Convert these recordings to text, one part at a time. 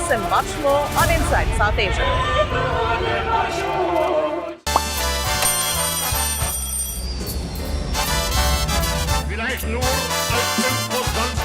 this and much more on Inside South Asia. Vielleicht nur als Imposant.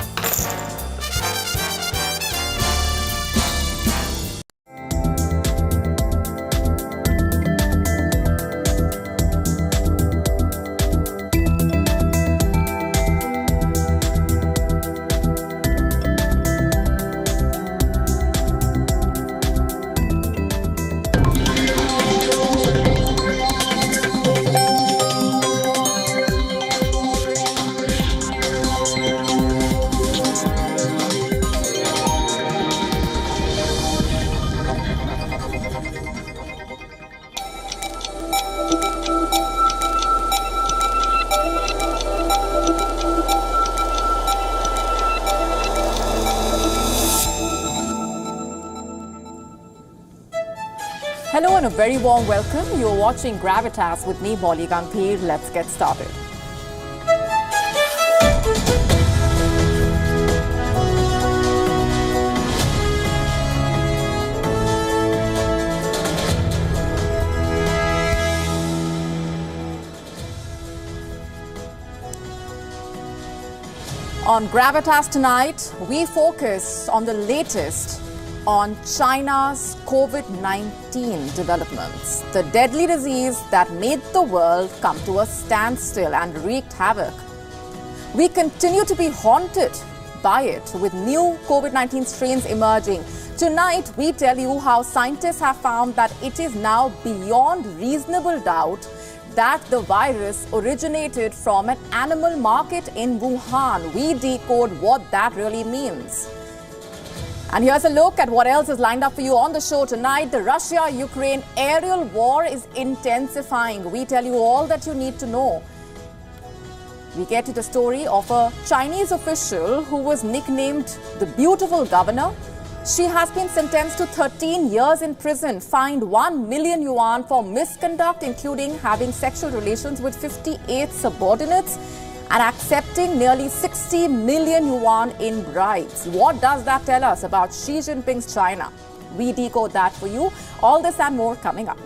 Hello and a very warm welcome. You're watching Gravitas with me, Molly Gangpir. Let's get started. On Gravitas tonight, we focus on the latest on China's COVID-19 developments, the deadly disease that made the world come to a standstill and wreaked havoc. We continue to be haunted by it with new COVID-19 strains emerging. Tonight, we tell you how scientists have found that it is now beyond reasonable doubt that the virus originated from an animal market in Wuhan. We decode what that really means. And here's a look at what else is lined up for you on the show tonight. The Russia-Ukraine aerial war is intensifying. We tell you all that you need to know. We get to the story of a Chinese official who was nicknamed the Beautiful Governor. She has been sentenced to 13 years in prison, fined 1 million yuan for misconduct, including having sexual relations with 58 subordinates, and accepting nearly 60 million yuan in bribes. What does that tell us about Xi Jinping's China? We decode that for you. All this and more coming up.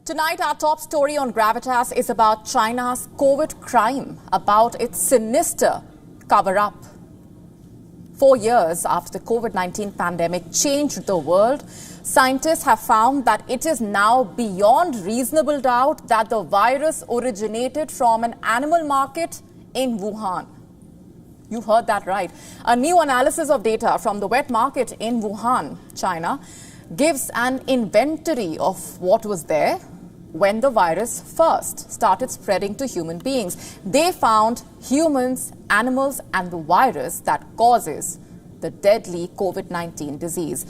Tonight, our top story on Gravitas is about China's COVID crime, about its sinister cover-up. 4 years after the COVID-19 pandemic changed the world, scientists have found that it is now beyond reasonable doubt that the virus originated from an animal market in Wuhan. You heard that right. A new analysis of data from the wet market in Wuhan, China, gives an inventory of what was there when the virus first started spreading to human beings. They found humans, animals, and the virus that causes the deadly COVID-19 disease.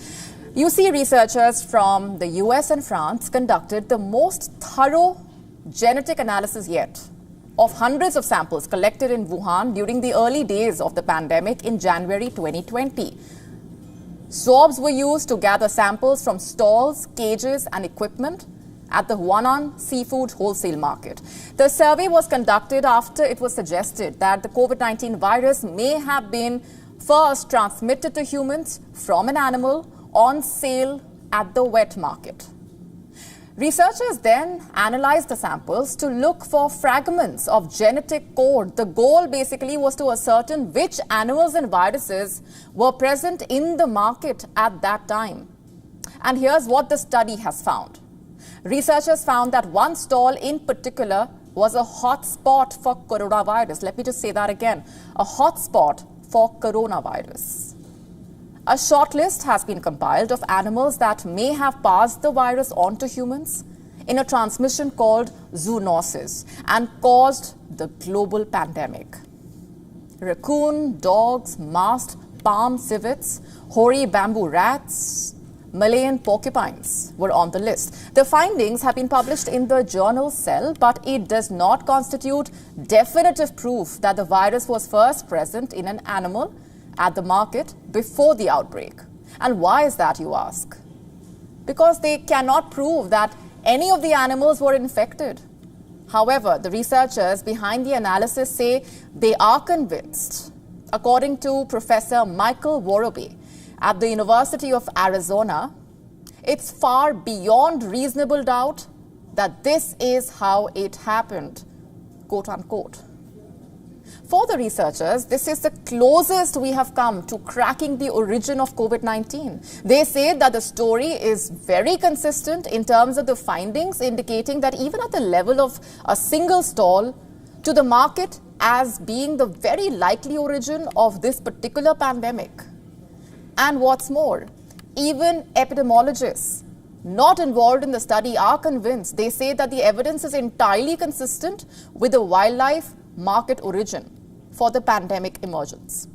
You see, researchers from the US and France conducted the most thorough genetic analysis yet of hundreds of samples collected in Wuhan during the early days of the pandemic in January 2020. Swabs were used to gather samples from stalls, cages, and equipment at the Huanan seafood wholesale market. The survey was conducted after it was suggested that the COVID-19 virus may have been first transmitted to humans from an animal on sale at the wet market. Researchers then analyzed the samples to look for fragments of genetic code. The goal basically was to ascertain which animals and viruses were present in the market at that time. And here's what the study has found. Researchers found that one stall in particular was a hotspot for coronavirus. Let me just say that again. A hotspot for coronavirus. A shortlist has been compiled of animals that may have passed the virus on to humans in a transmission called zoonosis and caused the global pandemic. Raccoon, dogs, masked palm civets, hoary bamboo rats, Malayan porcupines were on the list. The findings have been published in the journal Cell, but it does not constitute definitive proof that the virus was first present in an animal at the market before the outbreak. And why is that, you ask? Because they cannot prove that any of the animals were infected. However, the researchers behind the analysis say they are convinced. According to Professor Michael Worobey at the University of Arizona, it's far beyond reasonable doubt that this is how it happened, quote unquote. For the researchers, this is the closest we have come to cracking the origin of COVID-19. They say that the story is very consistent in terms of the findings, indicating that even at the level of a single stall, to the market as being the very likely origin of this particular pandemic. And what's more, even epidemiologists not involved in the study are convinced. They say that the evidence is entirely consistent with the wildlife market origin for the pandemic emergence.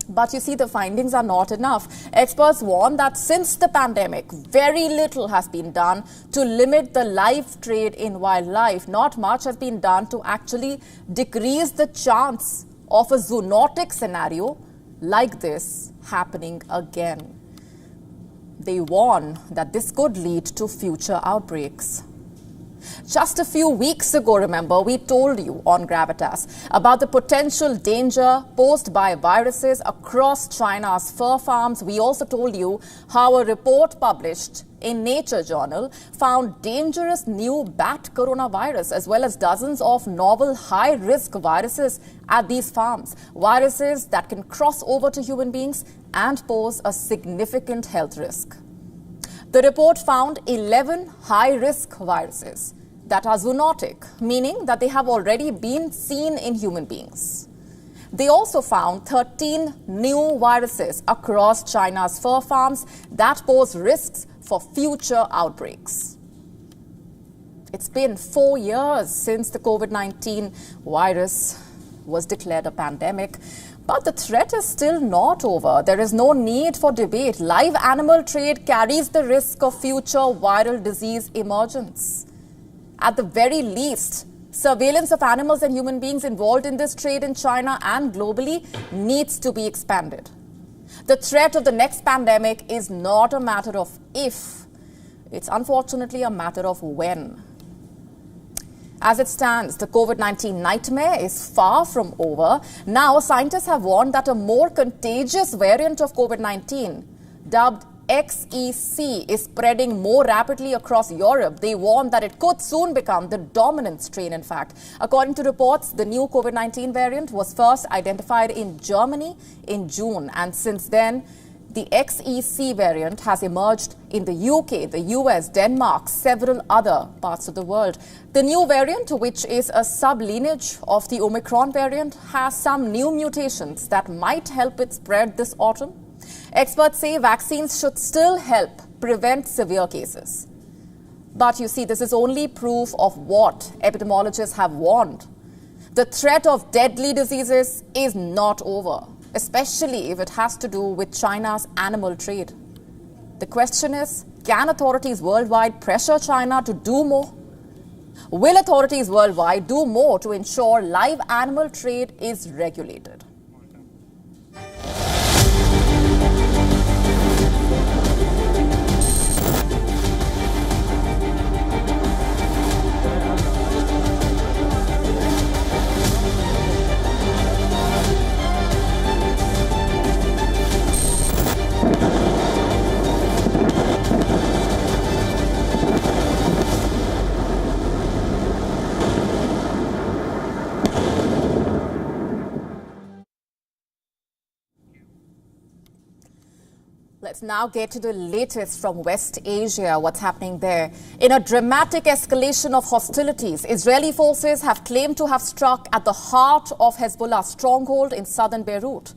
But you see, the findings are not enough. Experts warn that since the pandemic, very little has been done to limit the live trade in wildlife. Not much has been done to actually decrease the chance of a zoonotic scenario like this happening again. They warn that this could lead to future outbreaks. Just a few weeks ago, remember, we told you on Gravitas about the potential danger posed by viruses across China's fur farms. We also told you how a report published in Nature journal found dangerous new bat coronavirus as well as dozens of novel high-risk viruses at these farms. Viruses that can cross over to human beings and pose a significant health risk. The report found 11 high-risk viruses that are zoonotic, meaning that they have already been seen in human beings. They also found 13 new viruses across China's fur farms that pose risks for future outbreaks. It's been 4 years since the COVID-19 virus was declared a pandemic, but the threat is still not over. There is no need for debate. Live animal trade carries the risk of future viral disease emergence. At the very least, surveillance of animals and human beings involved in this trade in China and globally needs to be expanded. The threat of the next pandemic is not a matter of if, it's unfortunately a matter of when. As it stands, the COVID-19 nightmare is far from over. Now, scientists have warned that a more contagious variant of COVID-19, dubbed XEC, is spreading more rapidly across Europe. They warn that it could soon become the dominant strain, in fact. According to reports, the new COVID-19 variant was first identified in Germany in June. And since then, the XEC variant has emerged in the UK, the US, Denmark, several other parts of the world. The new variant, which is a sub-lineage of the Omicron variant, has some new mutations that might help it spread this autumn. Experts say vaccines should still help prevent severe cases. But you see, this is only proof of what epidemiologists have warned. The threat of deadly diseases is not over, especially if it has to do with China's animal trade. The question is, can authorities worldwide pressure China to do more? Will authorities worldwide do more to ensure live animal trade is regulated? Let's now get to the latest from West Asia, what's happening there. In a dramatic escalation of hostilities, Israeli forces have claimed to have struck at the heart of Hezbollah's stronghold in southern Beirut.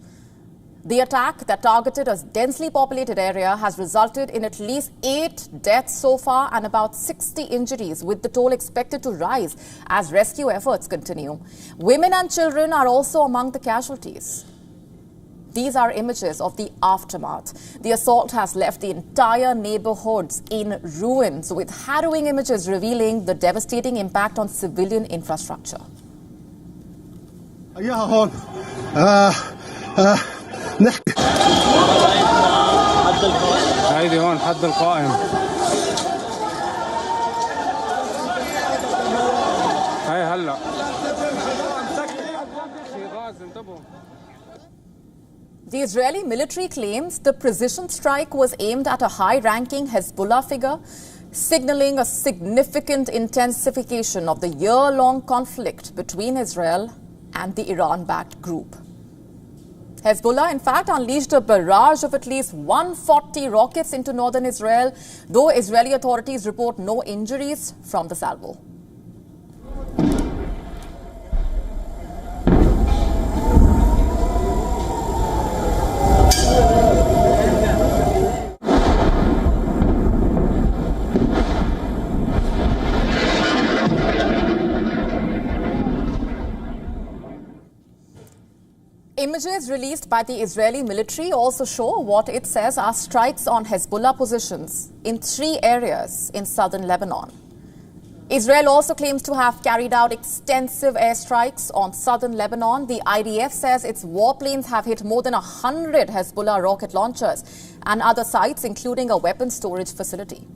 The attack that targeted a densely populated area has resulted in at least 8 deaths so far and about 60 injuries, with the toll expected to rise as rescue efforts continue. Women and children are also among the casualties. These are images of the aftermath. The assault has left the entire neighborhoods in ruins, with harrowing images revealing the devastating impact on civilian infrastructure. هيدي هون حد القائم. هاي هلا في غاز انتبهوا. The Israeli military claims the precision strike was aimed at a high-ranking Hezbollah figure, signaling a significant intensification of the year-long conflict between Israel and the Iran-backed group. Hezbollah, in fact, unleashed a barrage of at least 140 rockets into northern Israel, though Israeli authorities report no injuries from the salvo. Images released by the Israeli military also show what it says are strikes on Hezbollah positions in 3 areas in southern Lebanon. Israel also claims to have carried out extensive airstrikes on southern Lebanon. The IDF says its warplanes have hit more than 100 Hezbollah rocket launchers and other sites, including a weapons storage facility.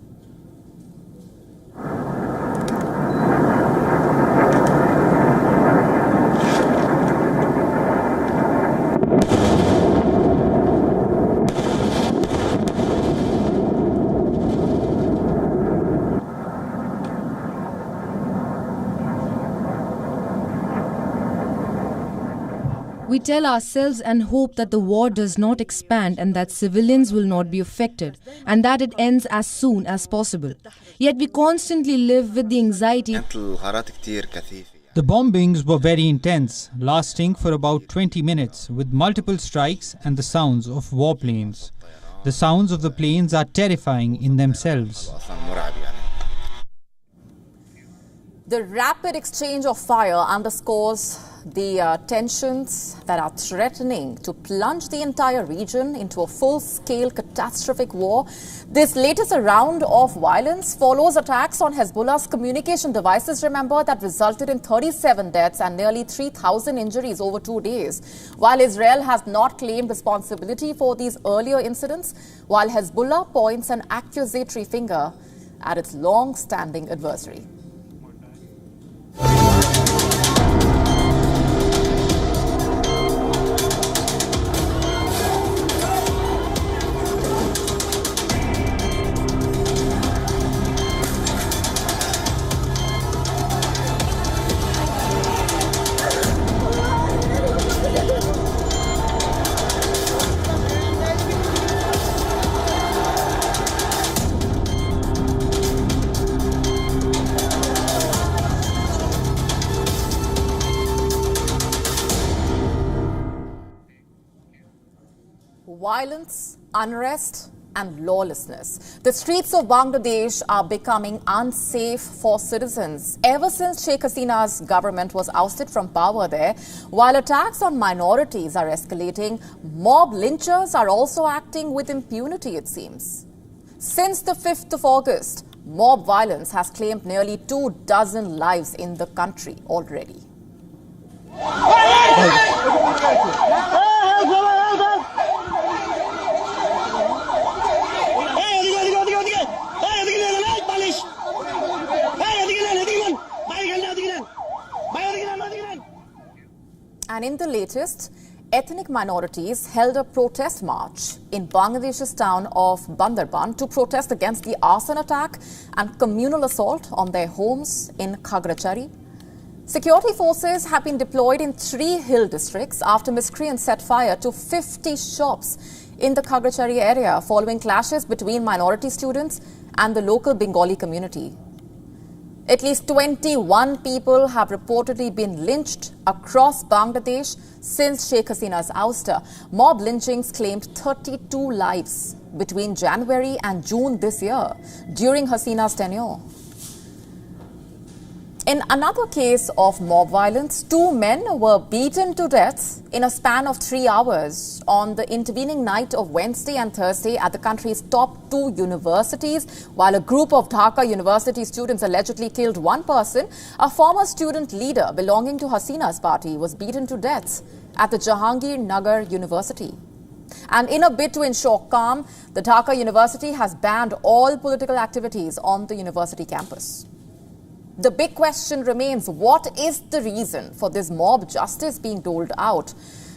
We tell ourselves and hope that the war does not expand and that civilians will not be affected and that it ends as soon as possible. Yet we constantly live with the anxiety. The bombings were very intense, lasting for about 20 minutes with multiple strikes and the sounds of warplanes. The sounds of the planes are terrifying in themselves. The rapid exchange of fire underscores the tensions that are threatening to plunge the entire region into a full-scale catastrophic war. This latest round of violence follows attacks on Hezbollah's communication devices, remember, that resulted in 37 deaths and nearly 3,000 injuries over 2 days. While Israel has not claimed responsibility for these earlier incidents, while Hezbollah points an accusatory finger at its long-standing adversary. Violence, unrest and lawlessness. The streets of Bangladesh are becoming unsafe for citizens ever since Sheikh Hasina's government was ousted from power there. While attacks on minorities are escalating, mob lynchers are also acting with impunity, it seems. Since the 5th of August, mob violence has claimed nearly 24 lives in the country already. And in the latest, ethnic minorities held a protest march in Bangladesh's town of Bandarban to protest against the arson attack and communal assault on their homes in Khagrachari. Security forces have been deployed in 3 hill districts after miscreants set fire to 50 shops in the Khagrachari area following clashes between minority students and the local Bengali community. At least 21 people have reportedly been lynched across Bangladesh since Sheikh Hasina's ouster. Mob lynchings claimed 32 lives between January and June this year during Hasina's tenure. In another case of mob violence, 2 men were beaten to death in a span of 3 hours on the intervening night of Wednesday and Thursday at the country's top 2 universities, while a group of Dhaka University students allegedly killed 1 person. A former student leader belonging to Hasina's party was beaten to death at the Jahangir Nagar University. And in a bid to ensure calm, the Dhaka University has banned all political activities on the university campus. The big question remains, what is the reason for this mob justice being doled out?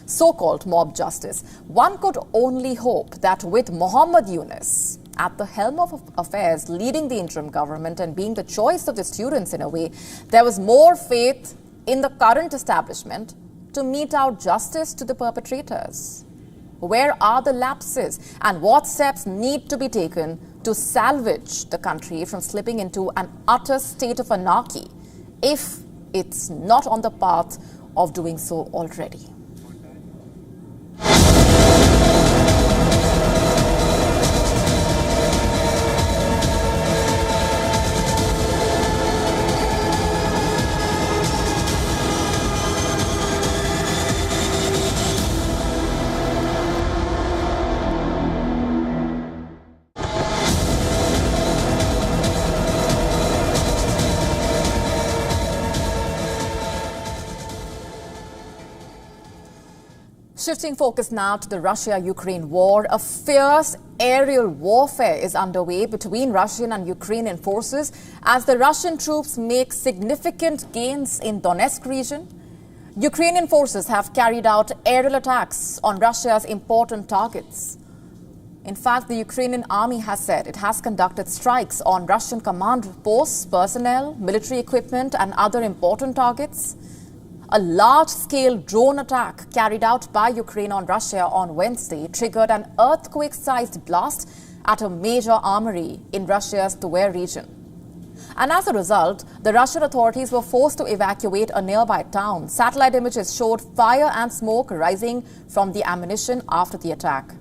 So-called mob justice. One could only hope that with Muhammad Yunus at the helm of affairs, leading the interim government and being the choice of the students in a way, there was more faith in the current establishment to mete out justice to the perpetrators. Where are the lapses and what steps need to be taken to salvage the country from slipping into an utter state of anarchy if it's not on the path of doing so already? Shifting focus now to the Russia-Ukraine war, a fierce aerial warfare is underway between Russian and Ukrainian forces as the Russian troops make significant gains in Donetsk region. Ukrainian forces have carried out aerial attacks on Russia's important targets. In fact, the Ukrainian army has said it has conducted strikes on Russian command posts, personnel, military equipment and other important targets. A large-scale drone attack carried out by Ukraine on Russia on Wednesday triggered an earthquake-sized blast at a major armory in Russia's Tver region. And as a result, the Russian authorities were forced to evacuate a nearby town. Satellite images showed fire and smoke rising from the ammunition after the attack.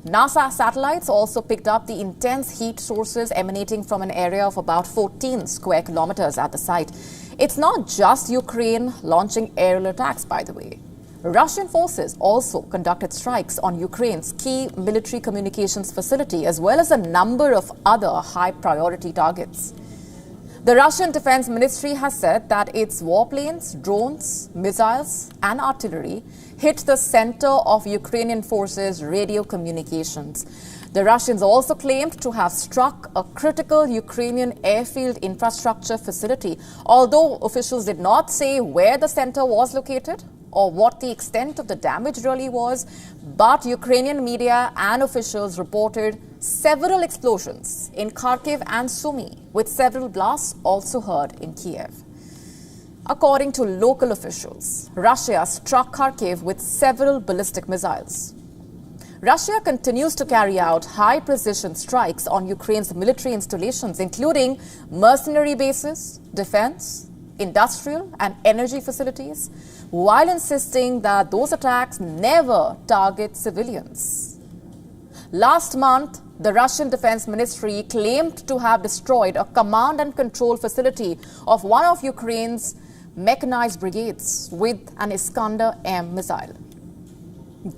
NASA satellites also picked up the intense heat sources emanating from an area of about 14 square kilometers at the site. It's not just Ukraine launching aerial attacks, by the way. Russian forces also conducted strikes on Ukraine's key military communications facility, as well as a number of other high-priority targets. The Russian Defense Ministry has said that its warplanes, drones, missiles and artillery hit the center of Ukrainian forces' radio communications. The Russians also claimed to have struck a critical Ukrainian airfield infrastructure facility, although officials did not say where the center was located or what the extent of the damage really was. But Ukrainian media and officials reported several explosions in Kharkiv and Sumy, with several blasts also heard in Kiev. According to local officials, Russia struck Kharkiv with several ballistic missiles. Russia continues to carry out high-precision strikes on Ukraine's military installations, including mercenary bases, defense, industrial and energy facilities, while insisting that those attacks never target civilians. Last month, the Russian Defense Ministry claimed to have destroyed a command and control facility of one of Ukraine's mechanized brigades with an Iskander-M missile.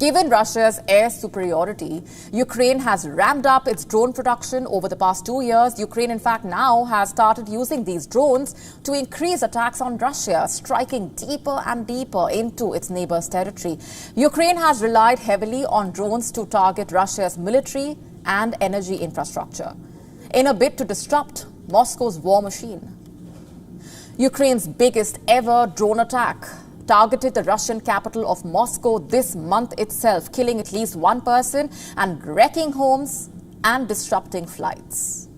Given Russia's air superiority, Ukraine has ramped up its drone production over the past 2 years. Ukraine, in fact, now has started using these drones to increase attacks on Russia, striking deeper and deeper into its neighbor's territory. Ukraine has relied heavily on drones to target Russia's military and energy infrastructure in a bid to disrupt Moscow's war machine. Ukraine's biggest ever drone attack targeted the Russian capital of Moscow this month itself, killing at least 1 person and wrecking homes and disrupting flights.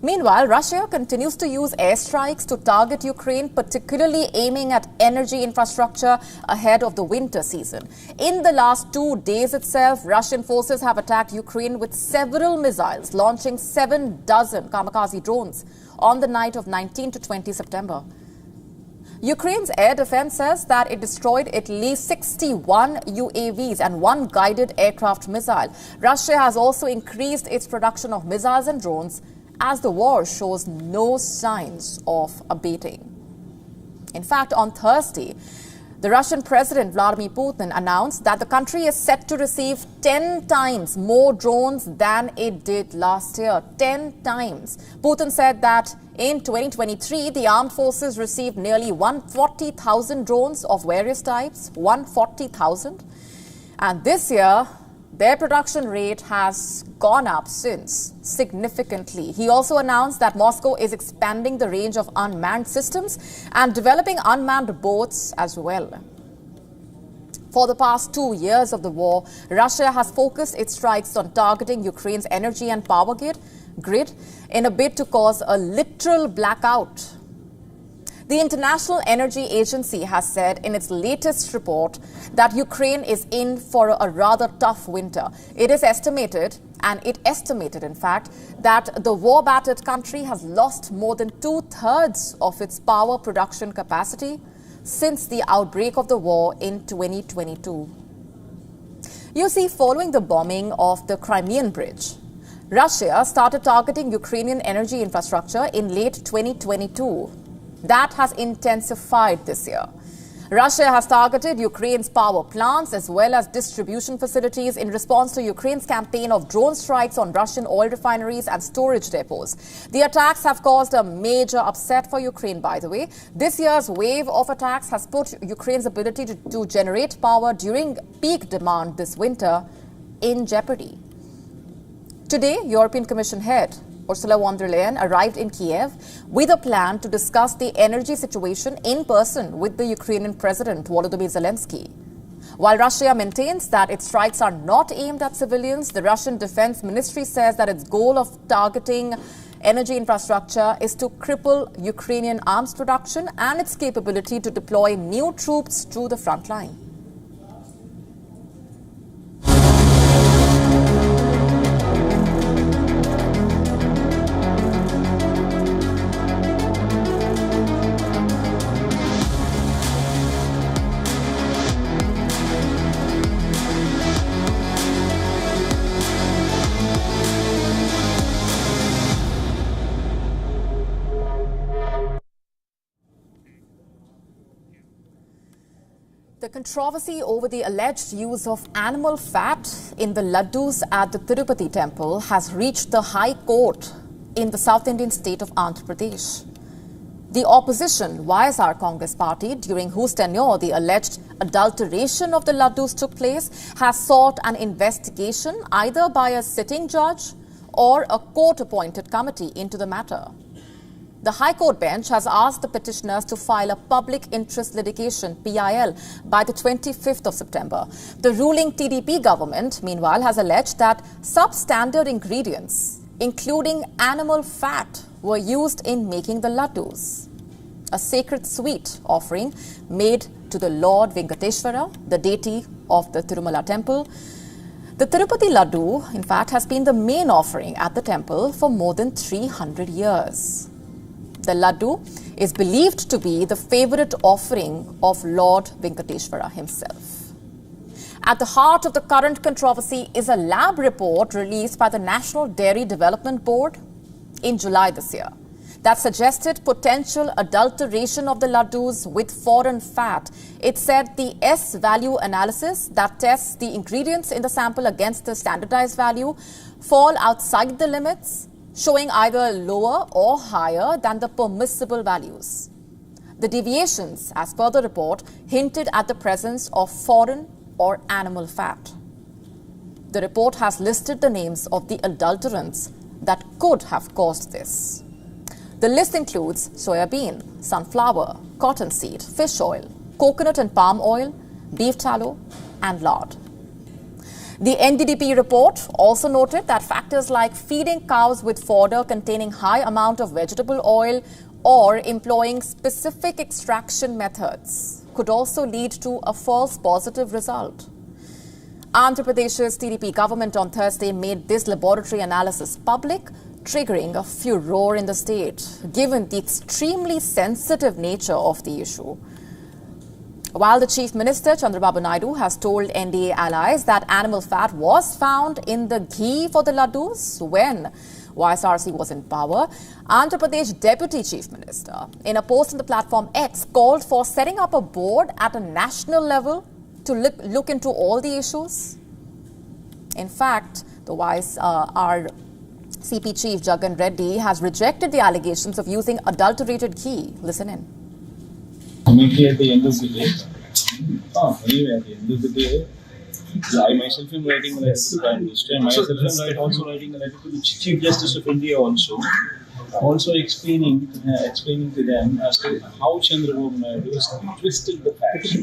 Meanwhile, Russia continues to use airstrikes to target Ukraine, particularly aiming at energy infrastructure ahead of the winter season. In the last 2 days itself, Russian forces have attacked Ukraine with several missiles, launching 7 dozen kamikaze drones on the night of 19 to 20 September. Ukraine's air defense says that it destroyed at least 61 UAVs and 1 guided aircraft missile. Russia has also increased its production of missiles and drones as the war shows no signs of abating. In fact, on Thursday, the Russian President Vladimir Putin announced that the country is set to receive 10 times more drones than it did last year. 10 times. Putin said that in 2023, the armed forces received nearly 140,000 drones of various types. 140,000. And this year, their production rate has gone up since significantly. He also announced that Moscow is expanding the range of unmanned systems and developing unmanned boats as well. For the past 2 years of the war, Russia has focused its strikes on targeting Ukraine's energy and power grid in a bid to cause a literal blackout. The International Energy Agency has said in its latest report that Ukraine is in for a rather tough winter. It estimated, in fact, that the war-battered country has lost more than 2/3 of its power production capacity since the outbreak of the war in 2022. You see, following the bombing of the Crimean Bridge, Russia started targeting Ukrainian energy infrastructure in late 2022. That has intensified this year. Russia has targeted Ukraine's power plants as well as distribution facilities in response to Ukraine's campaign of drone strikes on Russian oil refineries and storage depots. The attacks have caused a major upset for Ukraine, by the way. This year's wave of attacks has put Ukraine's ability to generate power during peak demand this winter in jeopardy. Today, European Commission head Ursula von der Leyen arrived in Kiev with a plan to discuss the energy situation in person with the Ukrainian President Volodymyr Zelensky. While Russia maintains that its strikes are not aimed at civilians, the Russian Defense Ministry says that its goal of targeting energy infrastructure is to cripple Ukrainian arms production and its capability to deploy new troops to the front line. The controversy over the alleged use of animal fat in the laddus at the Tirupati temple has reached the High Court in the South Indian state of Andhra Pradesh. The opposition YSR Congress party, during whose tenure the alleged adulteration of the laddus took place, has sought an investigation either by a sitting judge or a court-appointed committee into the matter. The High Court bench has asked the petitioners to file a public interest litigation, PIL, by the 25th of September. The ruling TDP government, meanwhile, has alleged that substandard ingredients, including animal fat, were used in making the laddus, a sacred sweet offering made to the Lord Venkateshwara, the deity of the Tirumala temple. The Tirupati laddu, in fact, has been the main offering at the temple for more than 300 years. The laddu is believed to be the favorite offering of Lord Venkateshwara himself. At the heart of the current controversy is a lab report released by the National Dairy Development Board in July this year that suggested potential adulteration of the laddus with foreign fat. It said the S-value analysis that tests the ingredients in the sample against the standardized value fall outside the limits, showing either lower or higher than the permissible values. The deviations, as per the report, hinted at the presence of foreign or animal fat. The report has listed the names of the adulterants that could have caused this. The list includes soybean, sunflower, cottonseed, fish oil, coconut and palm oil, beef tallow, and lard. The NDDP report also noted that factors like feeding cows with fodder containing high amount of vegetable oil or employing specific extraction methods could also lead to a false positive result. Andhra Pradesh's TDP government on Thursday made this laboratory analysis public, triggering a furor in the state, given the extremely sensitive nature of the issue. While the Chief Minister, Chandrababu Naidu, has told NDA allies that animal fat was found in the ghee for the laddus when YSRC was in power, Andhra Pradesh Deputy Chief Minister, in a post on the platform X, called for setting up a board at a national level to look into all the issues. In fact, our CP Chief Jagan Reddy has rejected the allegations of using adulterated ghee. Listen in. Maybe at the end of the day, anyway, at the end of the day, I myself am writing a letter to the Prime Minister, and myself am also writing a letter to the Chief Justice of India also explaining to them as to how Chandrababu Naidu has twisted the facts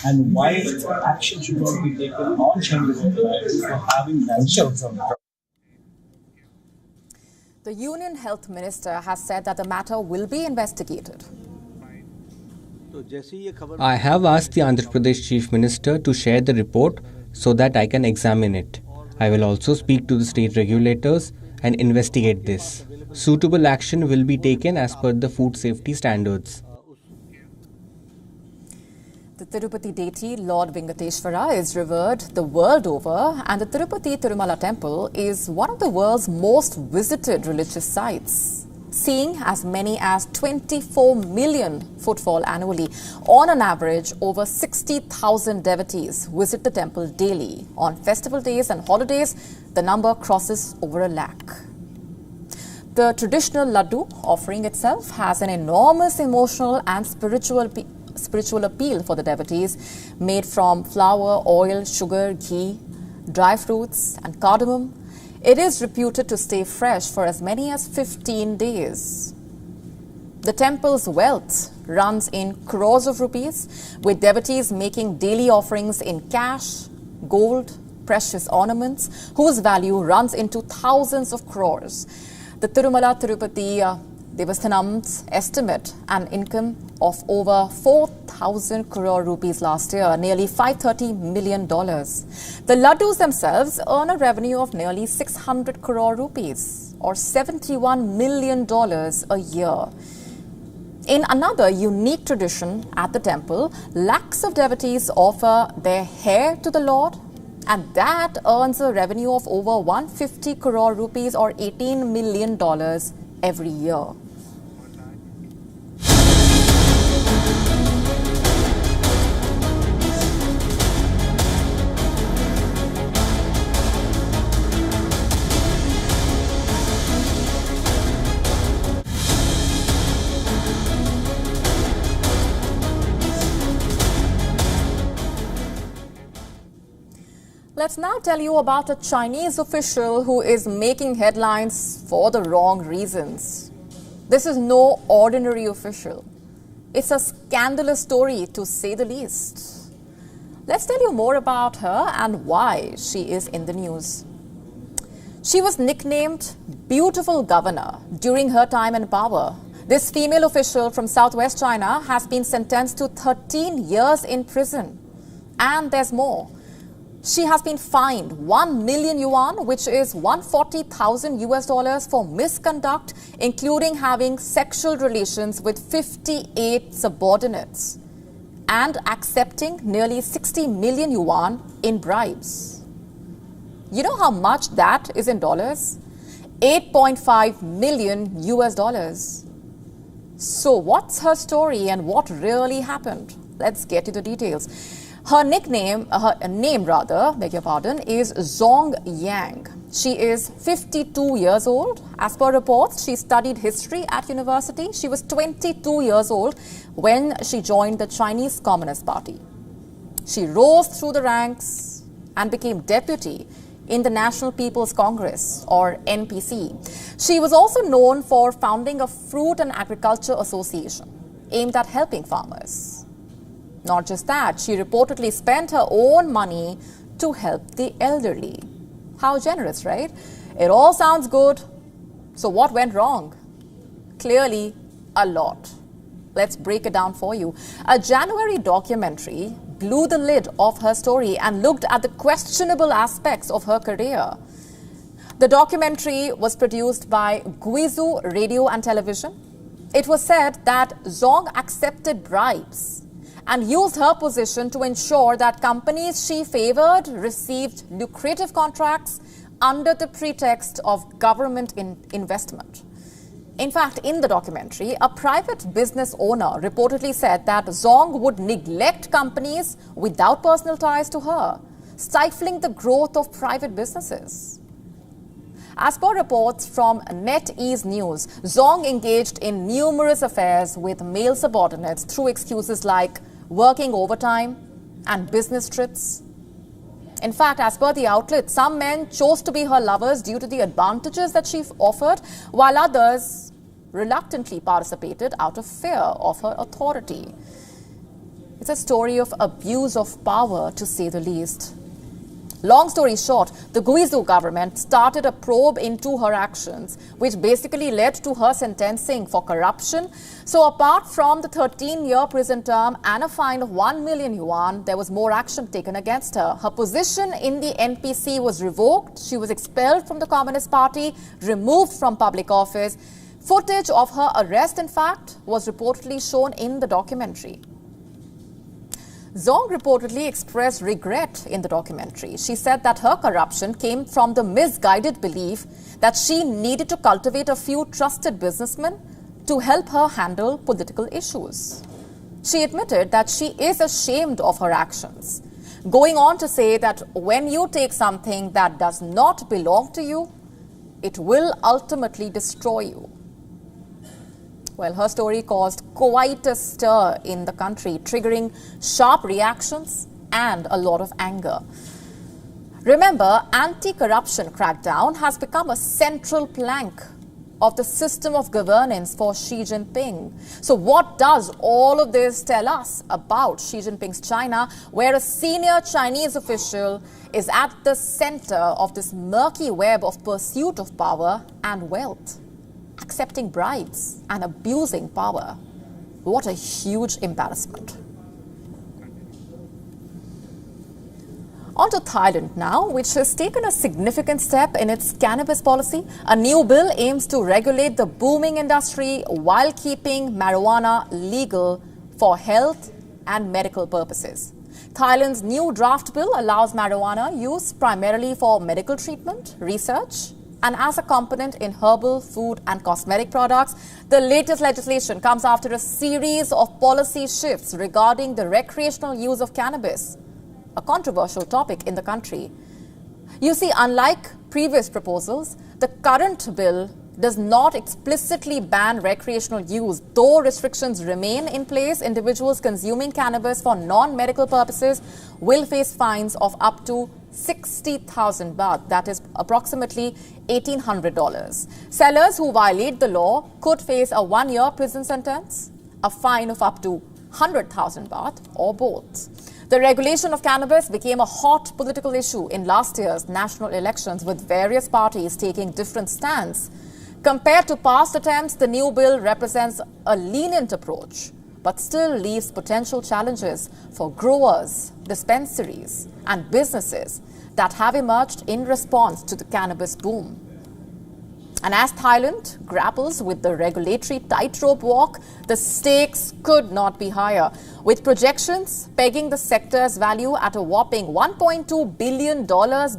and why action should not be taken on Chandrababu Naidu for having done so. The Union Health Minister has said that the matter will be investigated. I have asked the Andhra Pradesh Chief Minister to share the report so that I can examine it. I will also speak to the state regulators and investigate this. Suitable action will be taken as per the food safety standards. The Tirupati deity Lord Venkateshwara is revered the world over, and the Tirupati Tirumala temple is one of the world's most visited religious sites, seeing as many as 24 million footfall annually. On an average, over 60,000 devotees visit the temple daily. On festival days and holidays, the number crosses over 1 lakh. The traditional laddu offering itself has an enormous emotional and spiritual appeal for the devotees, made from flour, oil, sugar, ghee, dry fruits and cardamom. It is reputed to stay fresh for as many as 15 days. The temple's wealth runs in crores of rupees, with devotees making daily offerings in cash, gold, precious ornaments, whose value runs into thousands of crores. The Tirumala Tirupati Devasthanam's estimate an income of over 4,000 crore rupees last year, nearly $530 million. The laddus themselves earn a revenue of nearly 600 crore rupees, or $71 million a year. In another unique tradition at the temple, lakhs of devotees offer their hair to the Lord, and that earns a revenue of over 150 crore rupees, or $18 million every year. Let's now tell you about a Chinese official who is making headlines for the wrong reasons. This is no ordinary official. It's a scandalous story, to say the least. Let's tell you more about her and why she is in the news. She was nicknamed Beautiful Governor during her time in power. This female official from southwest China has been sentenced to 13 years in prison. And there's more. She has been fined 1 million yuan, which is $140,000 for misconduct, including having sexual relations with 58 subordinates and accepting nearly 60 million yuan in bribes. You know how much that is in dollars? $8.5 million. So what's her story and what really happened? Let's get to the details. Her name is Zong Yang. She is 52 years old. As per reports, she studied history at university. She was 22 years old when she joined the Chinese Communist Party. She rose through the ranks and became deputy in the National People's Congress, or NPC. She was also known for founding a fruit and agriculture association aimed at helping farmers. Not just that, she reportedly spent her own money to help the elderly. How generous, right? It all sounds good. So what went wrong? Clearly, a lot. Let's break it down for you. A January documentary blew the lid off her story and looked at the questionable aspects of her career. The documentary was produced by Guizhou Radio and Television. It was said that Zong accepted bribes and used her position to ensure that companies she favored received lucrative contracts under the pretext of government investment. In fact, in the documentary, a private business owner reportedly said that Zong would neglect companies without personal ties to her, stifling the growth of private businesses. As per reports from NetEase News, Zong engaged in numerous affairs with male subordinates through excuses like working overtime and business trips. In fact, as per the outlet, some men chose to be her lovers due to the advantages that she offered, while others reluctantly participated out of fear of her authority. It's a story of abuse of power, to say the least. Long story short, the Guizhou government started a probe into her actions, which basically led to her sentencing for corruption. So apart from the 13-year prison term and a fine of 1 million yuan, there was more action taken against her. Her position in the NPC was revoked. She was expelled from the Communist Party, removed from public office. Footage of her arrest, in fact, was reportedly shown in the documentary. Zong reportedly expressed regret in the documentary. She said that her corruption came from the misguided belief that she needed to cultivate a few trusted businessmen to help her handle political issues. She admitted that she is ashamed of her actions, going on to say that when you take something that does not belong to you, it will ultimately destroy you. Well, her story caused quite a stir in the country, triggering sharp reactions and a lot of anger. Remember, anti-corruption crackdown has become a central plank of the system of governance for Xi Jinping. So what does all of this tell us about Xi Jinping's China, where a senior Chinese official is at the center of this murky web of pursuit of power and wealth? Accepting bribes and abusing power. What a huge embarrassment. On to Thailand now, which has taken a significant step in its cannabis policy. A new bill aims to regulate the booming industry while keeping marijuana legal for health and medical purposes. Thailand's new draft bill allows marijuana use primarily for medical treatment, research, and as a component in herbal, food and cosmetic products. The latest legislation comes after a series of policy shifts regarding the recreational use of cannabis, a controversial topic in the country. You see, unlike previous proposals, the current bill does not explicitly ban recreational use. Though restrictions remain in place, individuals consuming cannabis for non-medical purposes will face fines of up to 60,000 baht, that is approximately $1,800. Sellers who violate the law could face a 1-year prison sentence, a fine of up to 100,000 baht, or both. The regulation of cannabis became a hot political issue in last year's national elections, with various parties taking different stands. Compared to past attempts, the new bill represents a lenient approach, but still leaves potential challenges for growers, dispensaries, and businesses that have emerged in response to the cannabis boom. And as Thailand grapples with the regulatory tightrope walk, the stakes could not be higher, with projections pegging the sector's value at a whopping $1.2 billion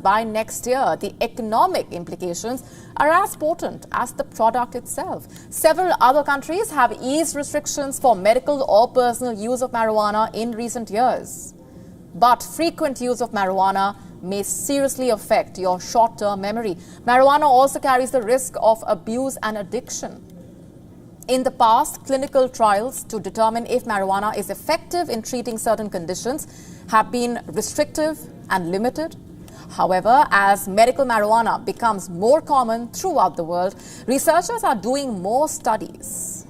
by next year. The economic implications are as potent as the product itself. Several other countries have eased restrictions for medical or personal use of marijuana in recent years. But frequent use of marijuana may seriously affect your short-term memory. Marijuana also carries the risk of abuse and addiction. In the past, clinical trials to determine if marijuana is effective in treating certain conditions have been restrictive and limited. However, as medical marijuana becomes more common throughout the world, researchers are doing more studies.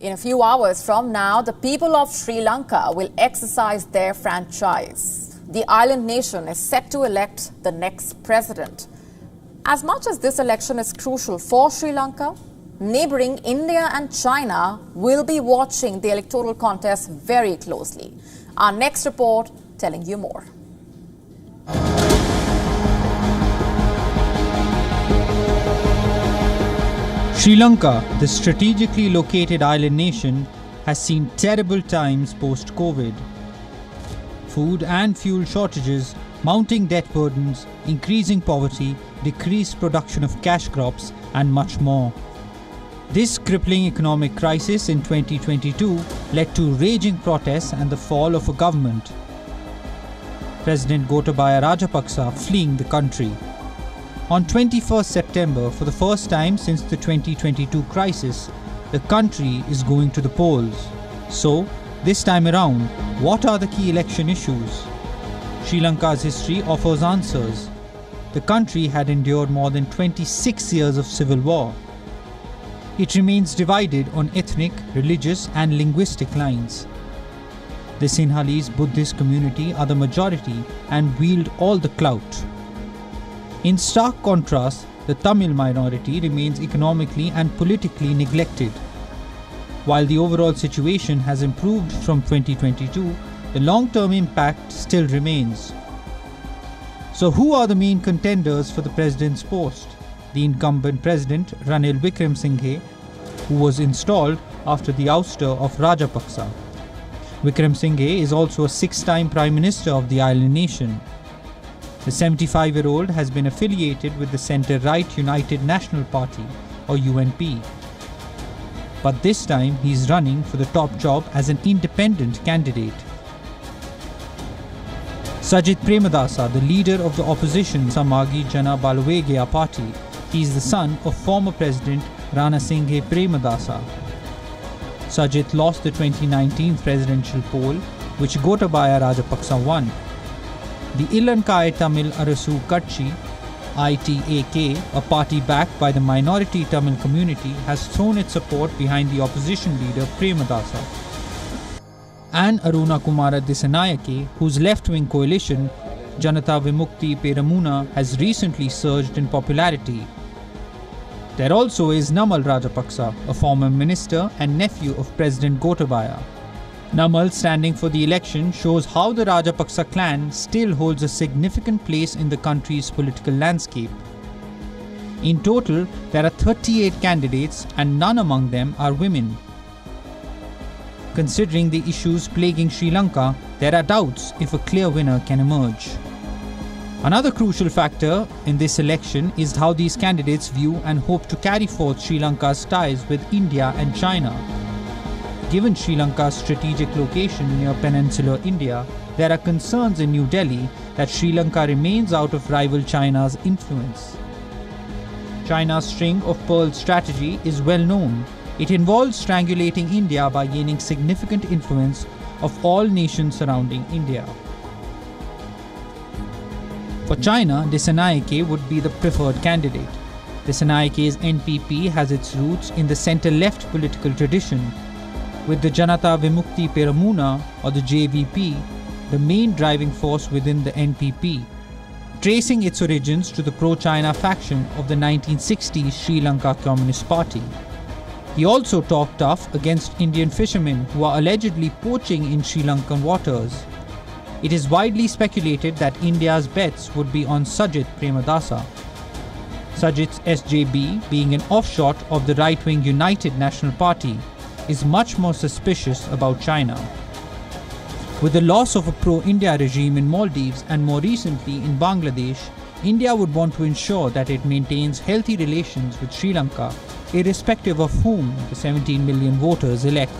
In a few hours from now, the people of Sri Lanka will exercise their franchise. The island nation is set to elect the next president. As much as this election is crucial for Sri Lanka, neighboring India and China will be watching the electoral contest very closely. Our next report telling you more. Sri Lanka, the strategically located island nation, has seen terrible times post-COVID. Food and fuel shortages, mounting debt burdens, increasing poverty, decreased production of cash crops, and much more. This crippling economic crisis in 2022 led to raging protests and the fall of a government. President Gotabaya Rajapaksa fleeing the country. On 21st September, for the first time since the 2022 crisis, the country is going to the polls. So, this time around, what are the key election issues? Sri Lanka's history offers answers. The country had endured more than 26 years of civil war. It remains divided on ethnic, religious and linguistic lines. The Sinhalese Buddhist community are the majority and wield all the clout. In stark contrast, the Tamil minority remains economically and politically neglected. While the overall situation has improved from 2022, the long-term impact still remains. So who are the main contenders for the president's post? The incumbent president Ranil Wickremesinghe, who was installed after the ouster of Rajapaksa. Wickremesinghe is also a 6-time Prime Minister of the island nation. The 75-year-old has been affiliated with the centre-right United National Party, or UNP. But this time he is running for the top job as an independent candidate. Sajith Premadasa, the leader of the opposition Samagi Jana Balawegaya party, he is the son of former President Rana Singhe Premadasa. Sajith lost the 2019 presidential poll, which Gotabaya Rajapaksa won. The Ilankai Tamil Arasu Katchi, ITAK, a party backed by the minority Tamil community, has thrown its support behind the opposition leader Premadasa. And Aruna Kumara Dissanayake, whose left-wing coalition, Janata Vimukti Peramuna, has recently surged in popularity. There also is Namal Rajapaksa, a former minister and nephew of President Gotabaya. Namal standing for the election shows how the Rajapaksa clan still holds a significant place in the country's political landscape. In total, there are 38 candidates and none among them are women. Considering the issues plaguing Sri Lanka, there are doubts if a clear winner can emerge. Another crucial factor in this election is how these candidates view and hope to carry forth Sri Lanka's ties with India and China. Given Sri Lanka's strategic location near peninsular India, there are concerns in New Delhi that Sri Lanka remains out of rival China's influence. China's string of pearls strategy is well known. It involves strangulating India by gaining significant influence of all nations surrounding India. For China, Dissanayake would be the preferred candidate. Dissanayake's NPP has its roots in the centre-left political tradition, with the Janata Vimukti Peramuna, or the JVP, the main driving force within the NPP, tracing its origins to the pro-China faction of the 1960s Sri Lanka Communist Party. He also talked tough against Indian fishermen who are allegedly poaching in Sri Lankan waters. It is widely speculated that India's bets would be on Sajith Premadasa. Sajith's SJB, being an offshoot of the right-wing United National Party, is much more suspicious about China. With the loss of a pro-India regime in Maldives and more recently in Bangladesh, India would want to ensure that it maintains healthy relations with Sri Lanka, irrespective of whom the 17 million voters elect.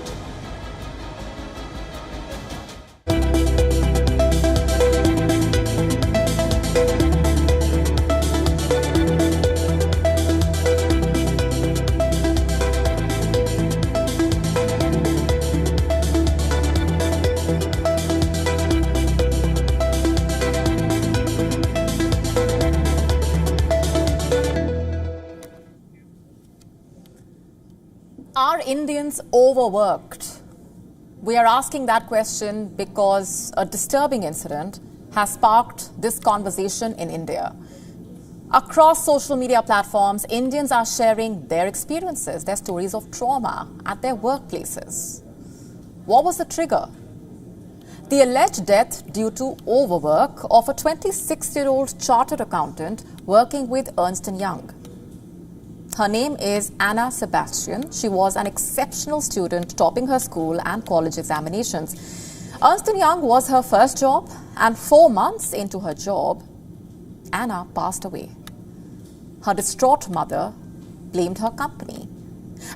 Our Indians overworked? We are asking that question because a disturbing incident has sparked this conversation in India. Across social media platforms, Indians are sharing their experiences, their stories of trauma at their workplaces. What was the trigger? The alleged death due to overwork of a 26-year-old chartered accountant working with Ernst & Young. Her name is Anna Sebastian. She was an exceptional student, topping her school and college examinations. Ernst & Young was her first job, and 4 months into her job, Anna passed away. Her distraught mother blamed her company.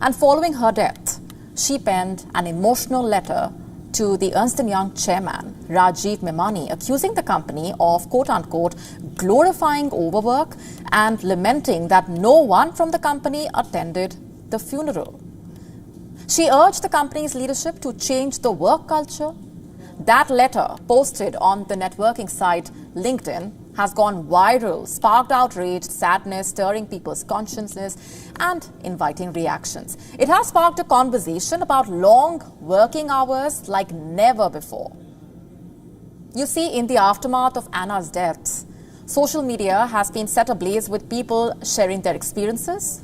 And following her death, she penned an emotional letter to the Ernst & Young chairman, Rajiv Memani, accusing the company of, quote-unquote, glorifying overwork and lamenting that no one from the company attended the funeral. She urged the company's leadership to change the work culture. That letter, posted on the networking site LinkedIn, has gone viral, sparked outrage, sadness, stirring people's consciousness and inviting reactions. It has sparked a conversation about long working hours like never before. You see, in the aftermath of Anna's death, social media has been set ablaze with people sharing their experiences,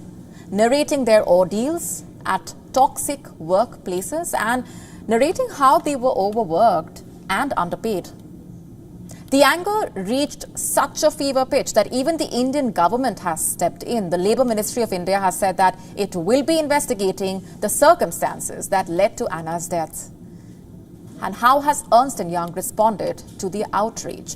narrating their ordeals at toxic workplaces and narrating how they were overworked and underpaid. The anger reached such a fever pitch that even the Indian government has stepped in. The Labour Ministry of India has said that it will be investigating the circumstances that led to Anna's death. And how has Ernst & Young responded to the outrage?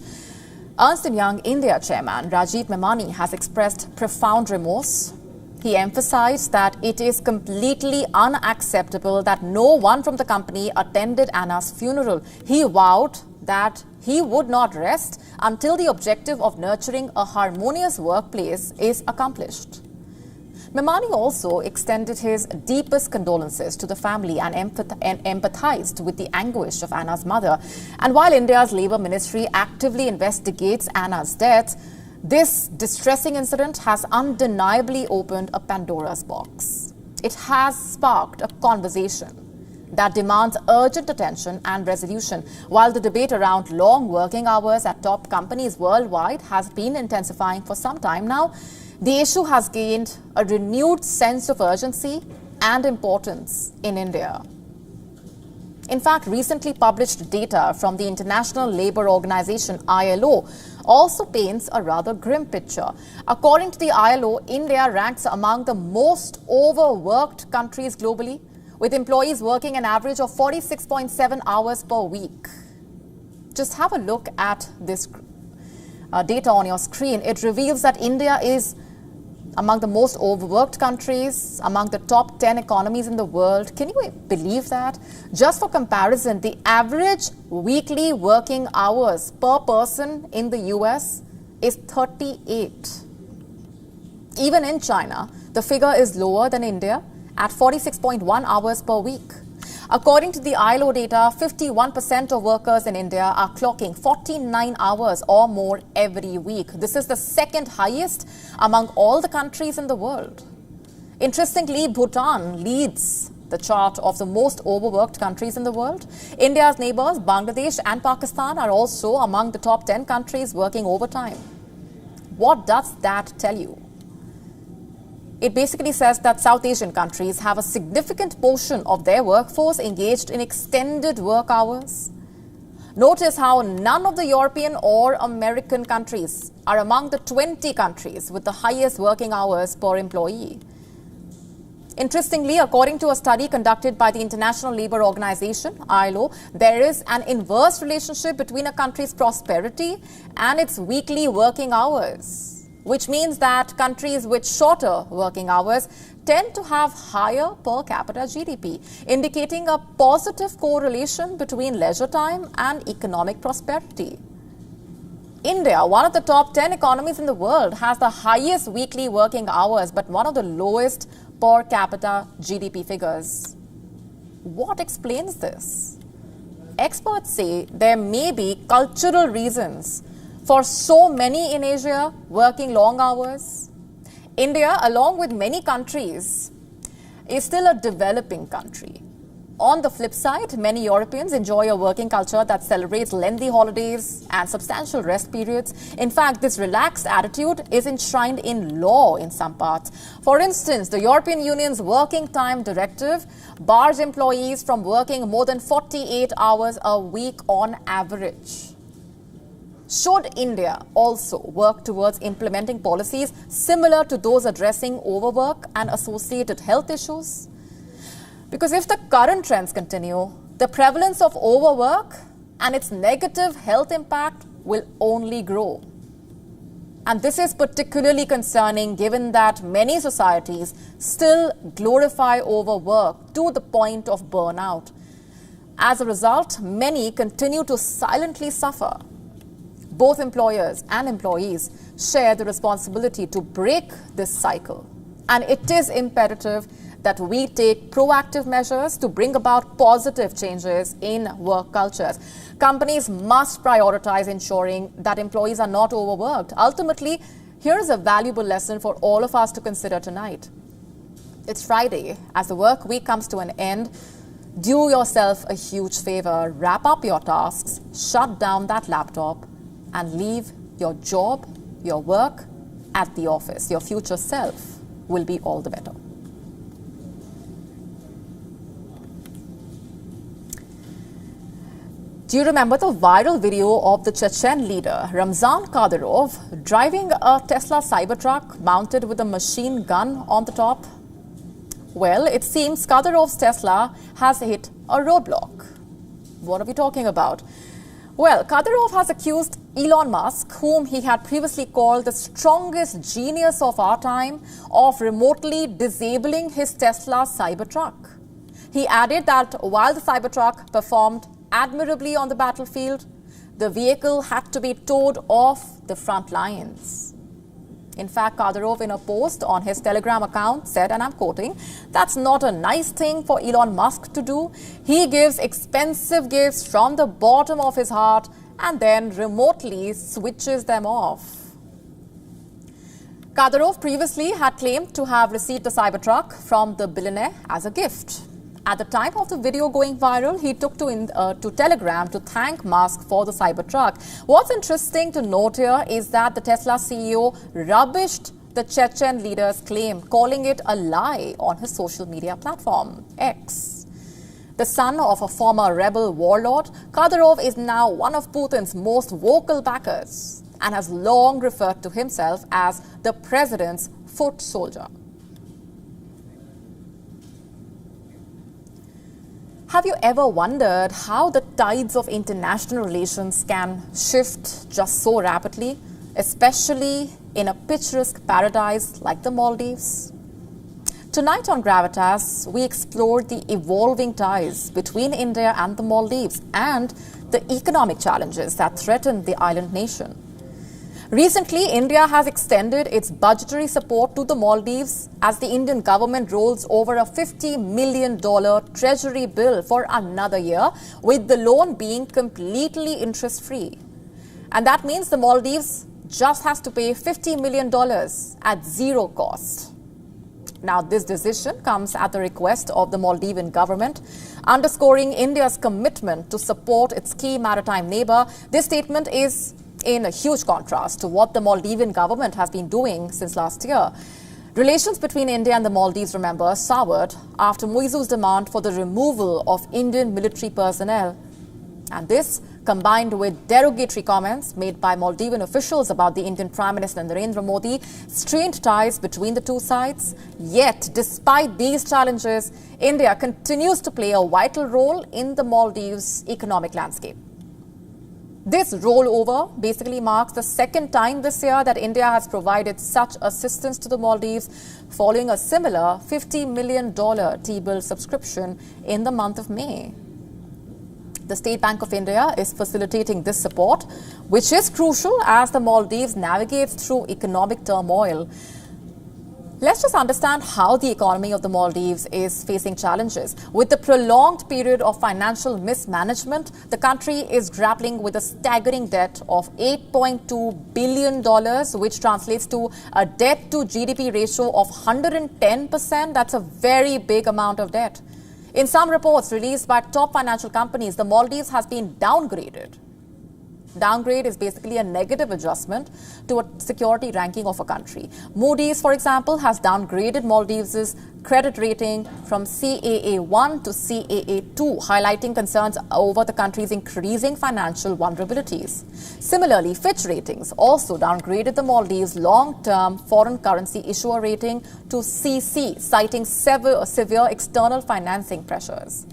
Ernst & Young India chairman Rajiv Memani has expressed profound remorse. He emphasized that it is completely unacceptable that no one from the company attended Anna's funeral. He vowed that he would not rest until the objective of nurturing a harmonious workplace is accomplished. Memani also extended his deepest condolences to the family and empathized with the anguish of Anna's mother. And while India's Labour Ministry actively investigates Anna's death, this distressing incident has undeniably opened a Pandora's box. It has sparked a conversation that demands urgent attention and resolution. While the debate around long working hours at top companies worldwide has been intensifying for some time now, the issue has gained a renewed sense of urgency and importance in India. In fact, recently published data from the International Labour Organization, ILO, also paints a rather grim picture. According to the ILO, India ranks among the most overworked countries globally, with employees working an average of 46.7 hours per week. Just have a look at this data on your screen. It reveals that India is among the most overworked countries, among the top 10 economies in the world. Can you believe that? Just for comparison, the average weekly working hours per person in the US is 38. Even in China, the figure is lower than India at 46.1 hours per week. According to the ILO data, 51% of workers in India are clocking 49 hours or more every week. This is the second highest among all the countries in the world. Interestingly, Bhutan leads the chart of the most overworked countries in the world. India's neighbors, Bangladesh and Pakistan, are also among the top 10 countries working overtime. What does that tell you? It basically says that South Asian countries have a significant portion of their workforce engaged in extended work hours. Notice how none of the European or American countries are among the 20 countries with the highest working hours per employee. Interestingly, according to a study conducted by the International Labour Organization, ILO, there is an inverse relationship between a country's prosperity and its weekly working hours, which means that countries with shorter working hours tend to have higher per capita GDP, indicating a positive correlation between leisure time and economic prosperity. India, one of the top 10 economies in the world, has the highest weekly working hours but one of the lowest per capita GDP figures. What explains this? Experts say there may be cultural reasons for so many in Asia working long hours. India, along with many countries, is still a developing country. On the flip side, many Europeans enjoy a working culture that celebrates lengthy holidays and substantial rest periods. In fact, this relaxed attitude is enshrined in law in some parts. For instance, the European Union's Working Time Directive bars employees from working more than 48 hours a week on average. Should India also work towards implementing policies similar to those addressing overwork and associated health issues? Because if the current trends continue, the prevalence of overwork and its negative health impact will only grow. And this is particularly concerning given that many societies still glorify overwork to the point of burnout. As a result, many continue to silently suffer. Both employers and employees share the responsibility to break this cycle. And it is imperative that we take proactive measures to bring about positive changes in work cultures. Companies must prioritize ensuring that employees are not overworked. Ultimately, here is a valuable lesson for all of us to consider tonight. It's Friday. As the work week comes to an end, do yourself a huge favor. Wrap up your tasks, shut down that laptop, and leave your job, your work at the office. Your future self will be all the better. Do you remember the viral video of the Chechen leader Ramzan Kadyrov driving a Tesla Cybertruck mounted with a machine gun on the top? Well, it seems Kadyrov's Tesla has hit a roadblock. What are we talking about? Well, Kadyrov has accused Elon Musk, whom he had previously called the strongest genius of our time, of remotely disabling his Tesla Cybertruck. He added that while the Cybertruck performed admirably on the battlefield, the vehicle had to be towed off the front lines. In fact, Kadyrov, in a post on his Telegram account, said, and I'm quoting, "That's not a nice thing for Elon Musk to do. He gives expensive gifts from the bottom of his heart and then remotely switches them off." Kadyrov previously had claimed to have received the Cybertruck from the billionaire as a gift. At the time of the video going viral, he took to Telegram to thank Musk for the Cybertruck. What's interesting to note here is that the Tesla CEO rubbished the Chechen leader's claim, calling it a lie on his social media platform, X. The son of a former rebel warlord, Kadyrov is now one of Putin's most vocal backers and has long referred to himself as the president's foot soldier. Have you ever wondered how the tides of international relations can shift just so rapidly, especially in a picturesque paradise like the Maldives? Tonight on Gravitas, we explored the evolving ties between India and the Maldives and the economic challenges that threaten the island nation. Recently, India has extended its budgetary support to the Maldives as the Indian government rolls over a $50 million treasury bill for another year, with the loan being completely interest-free. And that means the Maldives just has to pay $50 million at zero cost. Now, this decision comes at the request of the Maldivian government, underscoring India's commitment to support its key maritime neighbor. This statement is in a huge contrast to what the Maldivian government has been doing since last year. Relations between India and the Maldives, remember, soured after Muizu's demand for the removal of Indian military personnel. And this, combined with derogatory comments made by Maldivian officials about the Indian Prime Minister Narendra Modi, strained ties between the two sides. Yet, despite these challenges, India continues to play a vital role in the Maldives' economic landscape. This rollover basically marks the second time this year that India has provided such assistance to the Maldives, following a similar $50 million T-bill subscription in the month of May. The State Bank of India is facilitating this support, which is crucial as the Maldives navigates through economic turmoil. Let's just understand how the economy of the Maldives is facing challenges. With the prolonged period of financial mismanagement, the country is grappling with a staggering debt of $8.2 billion, which translates to a debt to GDP ratio of 110%. That's a very big amount of debt. In some reports released by top financial companies, the Maldives has been downgraded. Downgrade is basically a negative adjustment to a security ranking of a country. Moody's, for example, has downgraded Maldives' credit rating from CAA1 to CAA2, highlighting concerns over the country's increasing financial vulnerabilities. Similarly, Fitch Ratings also downgraded the Maldives' long-term foreign currency issuer rating to CC, citing severe external financing pressures.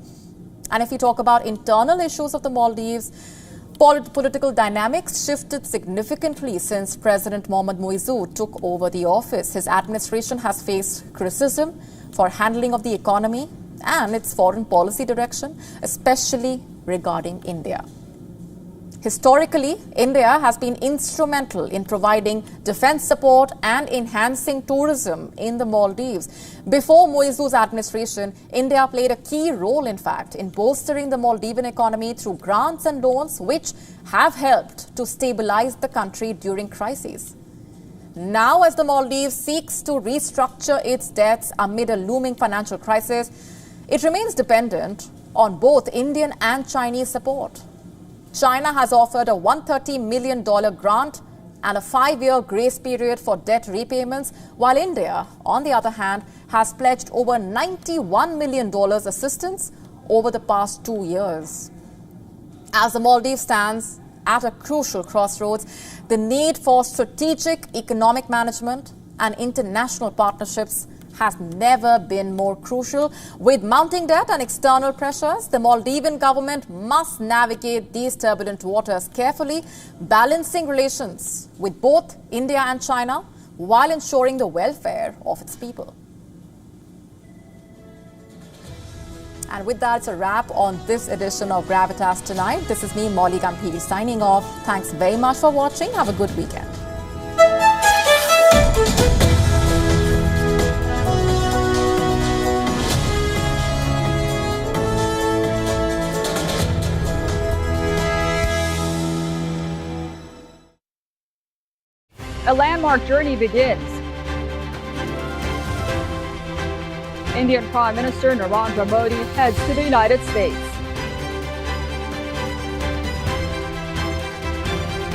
And if we talk about internal issues of the Maldives, political dynamics shifted significantly since President Mohamed Muizzu took over the office. His administration has faced criticism for handling of the economy and its foreign policy direction, especially regarding India. Historically, India has been instrumental in providing defense support and enhancing tourism in the Maldives. Before Muizzu's administration, India played a key role, in fact, in bolstering the Maldivian economy through grants and loans, which have helped to stabilize the country during crises. Now, as the Maldives seeks to restructure its debts amid a looming financial crisis, it remains dependent on both Indian and Chinese support. China has offered a $130 million grant and a 5-year grace period for debt repayments, while India, on the other hand, has pledged over $91 million assistance over the past 2 years. As the Maldives stands at a crucial crossroads, the need for strategic economic management and international partnerships has never been more crucial. With mounting debt and external pressures, the Maldivian government must navigate these turbulent waters carefully, balancing relations with both India and China while ensuring the welfare of its people. And with that, it's a wrap on this edition of Gravitas Tonight. This is me, Molly Gampiri, signing off. Thanks very much for watching. Have a good weekend. A landmark journey begins. Indian Prime Minister Narendra Modi heads to the United States.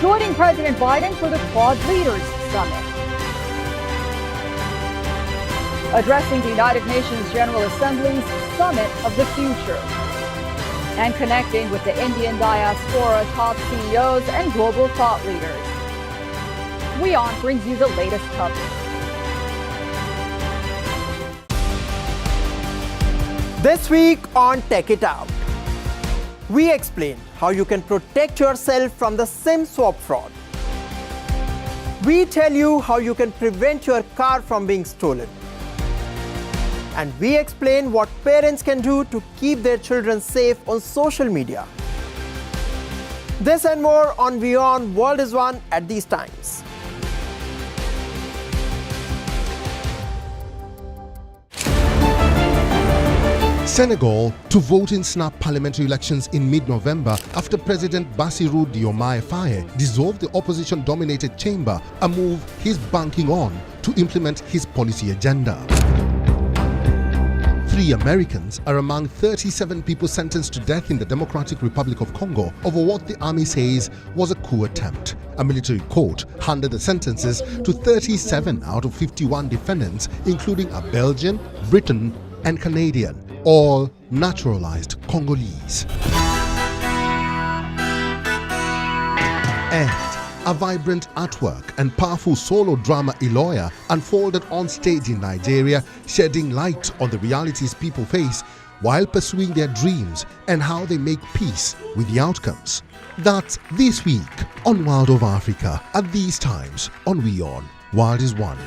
Joining President Biden for the Quad Leaders Summit. Addressing the United Nations General Assembly's Summit of the Future. And connecting with the Indian diaspora top CEOs and global thought leaders. WION brings you the latest coverage. This week on Take It Out, we explain how you can protect yourself from the SIM swap fraud. We tell you how you can prevent your car from being stolen. And we explain what parents can do to keep their children safe on social media. This and more on WION World is One at these times. Senegal to vote in snap parliamentary elections in mid-November after President Bassirou Diomaye Faye dissolved the opposition-dominated chamber, a move he's banking on to implement his policy agenda. 3 Americans are among 37 people sentenced to death in the Democratic Republic of Congo over what the army says was a coup attempt. A military court handed the sentences to 37 out of 51 defendants, including a Belgian, Briton, and Canadian, all naturalized Congolese. And a vibrant artwork and powerful solo drama Iloya unfolded on stage in Nigeria, shedding light on the realities people face while pursuing their dreams and how they make peace with the outcomes. That's this week on World of Africa at these times on WION World is One.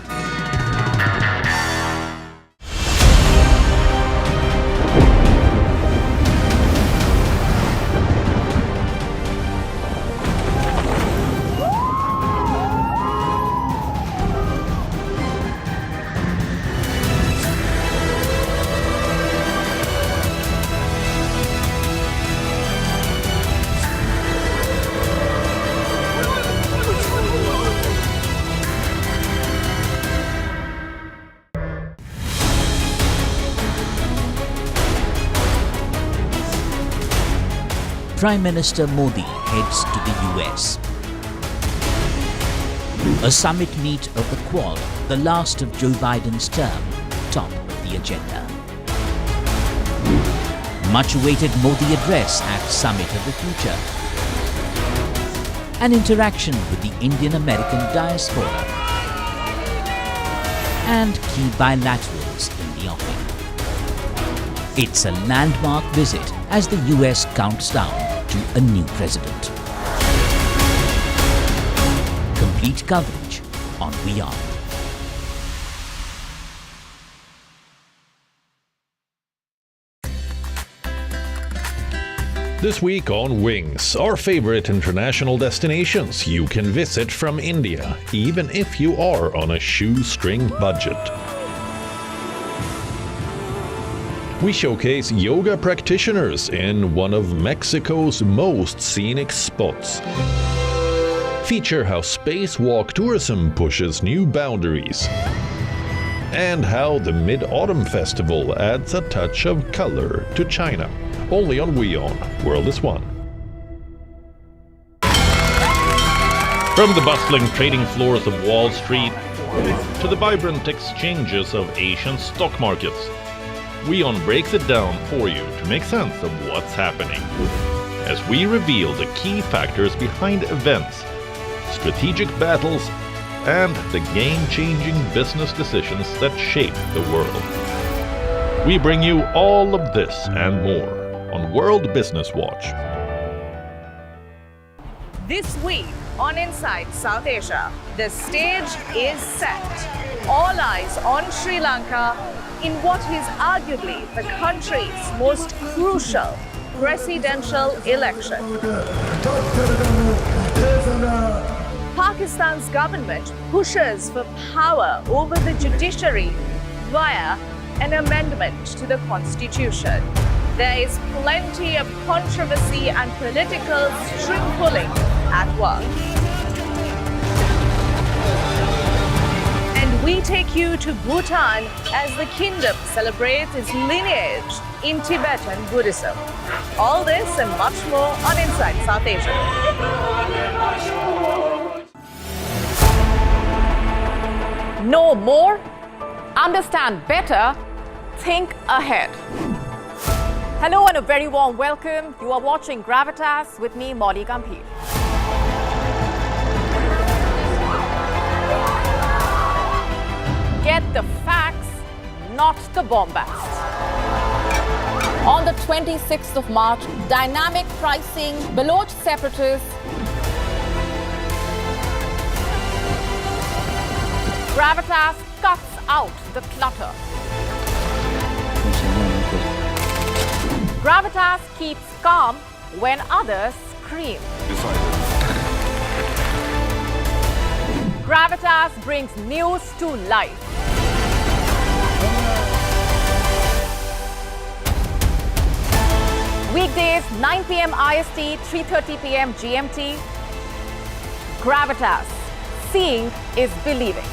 Prime Minister Modi heads to the US. A summit meet of the Quad, the last of Joe Biden's term, top of the agenda. Much-awaited Modi address at Summit of the Future. An interaction with the Indian-American diaspora. And key bilaterals in the offing. It's a landmark visit as the US counts down to a new president. Complete coverage on WION. This week on Wings, our favorite international destinations you can visit from India, even if you are on a shoestring budget. We showcase yoga practitioners in one of Mexico's most scenic spots. Feature how spacewalk tourism pushes new boundaries. And how the Mid-Autumn Festival adds a touch of color to China. Only on WION, World is One. From the bustling trading floors of Wall Street to the vibrant exchanges of Asian stock markets, WION breaks it down for you to make sense of what's happening. As we reveal the key factors behind events, strategic battles, and the game-changing business decisions that shape the world. We bring you all of this and more on World Business Watch. This week on Inside South Asia, the stage is set. All eyes on Sri Lanka in what is arguably the country's most crucial presidential election. Pakistan's government pushes for power over the judiciary via an amendment to the constitution. There is plenty of controversy and political string pulling at work. And we take you to Bhutan as the kingdom celebrates its lineage in Tibetan Buddhism. All this and much more on Inside South Asia. Know more, understand better, think ahead. Hello and a very warm welcome. You are watching Gravitas with me, Molly Gambhir. Get the facts, not the bombast. On the 26th of March, dynamic pricing, Baloch separatists, Gravitas cuts out the clutter. Gravitas keeps calm when others scream. Gravitas brings news to life. Weekdays 9 PM IST, 3:30 PM GMT. Gravitas. Seeing is believing.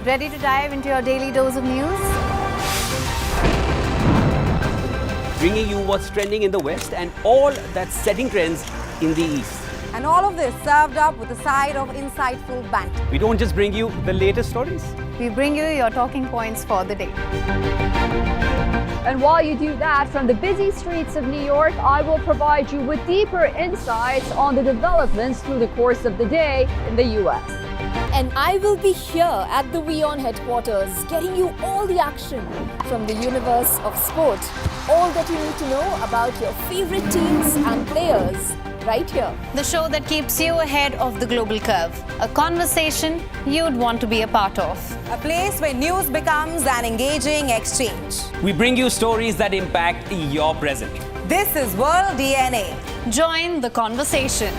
Ready to dive into your daily dose of news? Bringing you what's trending in the West and all that's setting trends in the East. And all of this served up with a side of insightful banter. We don't just bring you the latest stories. We bring you your talking points for the day. And while you do that, from the busy streets of New York, I will provide you with deeper insights on the developments through the course of the day in the US. And I will be here at the WION headquarters, getting you all the action from the universe of sport. All that you need to know about your favorite teams and players, right here. The show that keeps you ahead of the global curve. A conversation you'd want to be a part of. A place where news becomes an engaging exchange. We bring you stories that impact your present. This is World DNA. Join the conversation.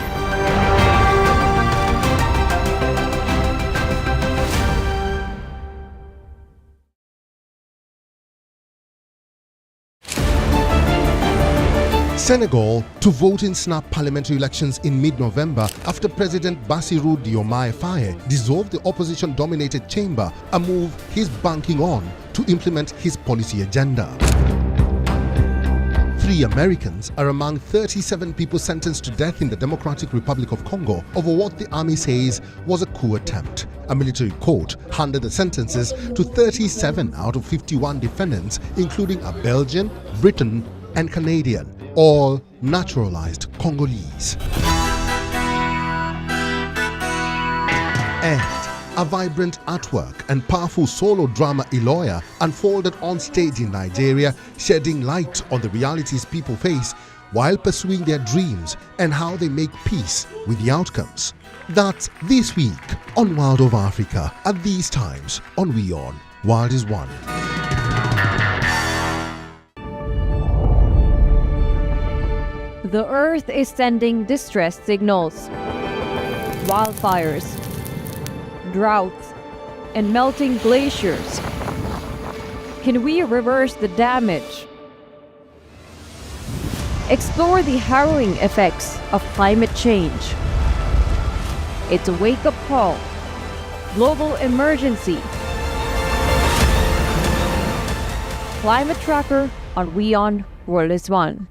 Senegal to vote in snap parliamentary elections in mid-November after President Bassirou Diomaye Faye dissolved the opposition-dominated chamber, a move he's banking on to implement his policy agenda. 3 Americans are among 37 people sentenced to death in the Democratic Republic of Congo over what the army says was a coup attempt. A military court handed the sentences to 37 out of 51 defendants, including a Belgian, Briton, and Canadian, all naturalized Congolese. And a vibrant artwork and powerful solo drama Iloya unfolded on stage in Nigeria, shedding light on the realities people face while pursuing their dreams and how they make peace with the outcomes. That's this week on World of Africa at these times on WION. World is One. The Earth is sending distress signals. Wildfires, droughts, and melting glaciers. Can we reverse the damage? Explore the harrowing effects of climate change. It's a wake-up call. Global emergency. Climate Tracker on WION World is One.